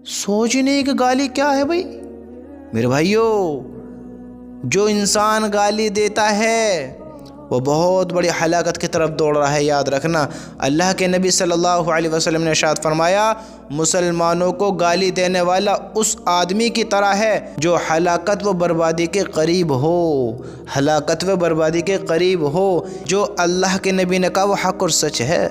سوچ ہی نہیں کہ گالی کیا ہے بھائی میرے بھائیوں۔ جو انسان گالی دیتا ہے وہ بہت بڑی ہلاکت کی طرف دوڑ رہا ہے، یاد رکھنا۔ اللہ کے نبی صلی اللہ علیہ وسلم نے ارشاد فرمایا، مسلمانوں کو گالی دینے والا اس آدمی کی طرح ہے جو ہلاکت و بربادی کے قریب ہو، ہلاکت و بربادی کے قریب ہو۔ جو اللہ کے نبی نے کہا وہ حق اور سچ ہے،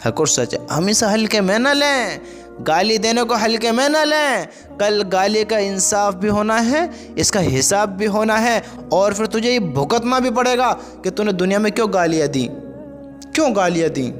حق اور سچ ہے۔ ہم اسے ہلکے میں نہ لیں، گالی دینے کو ہلکے میں نہ لیں۔ کل گالی کا انصاف بھی ہونا ہے، اس کا حساب بھی ہونا ہے، اور پھر تجھے یہ بھگتنا بھی پڑے گا کہ تو نے دنیا میں کیوں گالیاں دیں، کیوں گالیاں دیں۔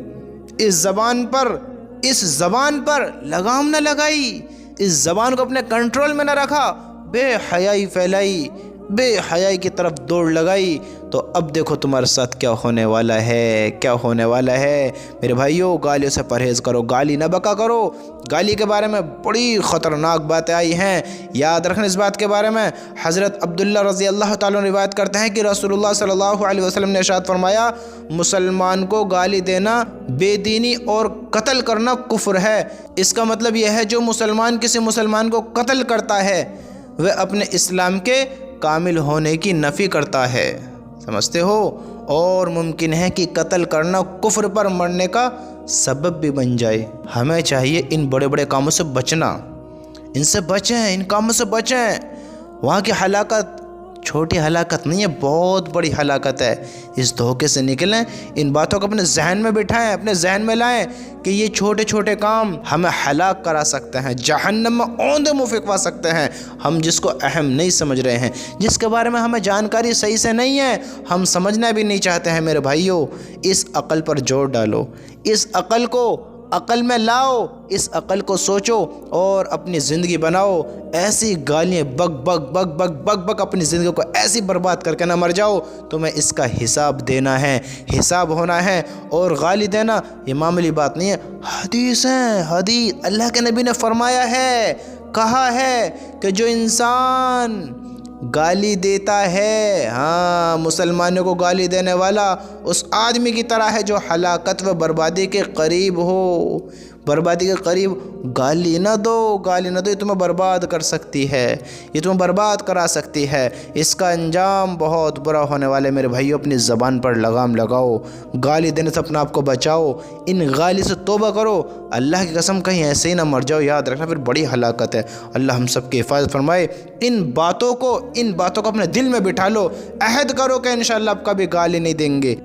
اس زبان پر لگام نہ لگائی، اس زبان کو اپنے کنٹرول میں نہ رکھا، بے حیائی پھیلائی، بے حیائی کی طرف دوڑ لگائی، تو اب دیکھو تمہارے ساتھ کیا ہونے والا ہے، کیا ہونے والا ہے۔ میرے بھائیوں، گالیوں سے پرہیز کرو، گالی نہ بکا کرو۔ گالی کے بارے میں بڑی خطرناک باتیں آئی ہیں، یاد رکھنا اس بات کے بارے میں۔ حضرت عبداللہ رضی اللہ تعالیٰ عنہ روایت کرتے ہیں کہ رسول اللہ صلی اللہ علیہ وسلم نے ارشاد فرمایا، مسلمان کو گالی دینا بے دینی اور قتل کرنا کفر ہے۔ اس کا مطلب یہ ہے جو مسلمان کسی مسلمان کو قتل کرتا ہے وہ اپنے اسلام کے کامل ہونے کی نفی کرتا ہے، سمجھتے ہو؟ اور ممکن ہے کہ قتل کرنا کفر پر مرنے کا سبب بھی بن جائے۔ ہمیں چاہیے ان بڑے بڑے کاموں سے بچنا، ان سے بچیں، ان کاموں سے بچیں۔ وہاں کی ہلاکت چھوٹی ہلاکت نہیں ہے، بہت بڑی ہلاکت ہے۔ اس دھوکے سے نکلیں، ان باتوں کو اپنے ذہن میں بٹھائیں، اپنے ذہن میں لائیں کہ یہ چھوٹے چھوٹے کام ہمیں ہلاک کرا سکتے ہیں، جہنم میں اوندے منہ پھینکوا سکتے ہیں۔ ہم جس کو اہم نہیں سمجھ رہے ہیں، جس کے بارے میں ہمیں جانکاری صحیح سے نہیں ہے، ہم سمجھنا بھی نہیں چاہتے ہیں، میرے بھائیوں، اس عقل پر زور ڈالو، اس عقل کو عقل میں لاؤ، اس عقل کو سوچو اور اپنی زندگی بناؤ۔ ایسی گالیاں بک بک بک بک بک بک اپنی زندگی کو ایسی برباد کر کے نہ مر جاؤ۔ تمہیں اس کا حساب دینا ہے، حساب ہونا ہے۔ اور گالی دینا یہ معمولی بات نہیں ہے، حدیث ہے، حدیث اللہ کے نبی نے فرمایا ہے، کہا ہے کہ جو انسان گالی دیتا ہے، ہاں، مسلمانوں کو گالی دینے والا اس آدمی کی طرح ہے جو ہلاکت و بربادی کے قریب ہو، بربادی کے قریب۔ گالی نہ دو، گالی نہ دو، یہ تمہیں برباد کر سکتی ہے، یہ تمہیں برباد کرا سکتی ہے، اس کا انجام بہت برا ہونے والا ہے۔ میرے بھائیو، اپنی زبان پر لگام لگاؤ، گالی دینے سے اپنے آپ کو بچاؤ، ان گالی سے توبہ کرو، اللہ کی قسم کہیں ایسے ہی نہ مر جاؤ، یاد رکھنا پھر بڑی ہلاکت ہے۔ اللہ ہم سب کی حفاظت فرمائے۔ ان باتوں کو اپنے دل میں بٹھا لو، عہد کرو کہ انشاءاللہ اب کبھی گالی نہیں دیں گے۔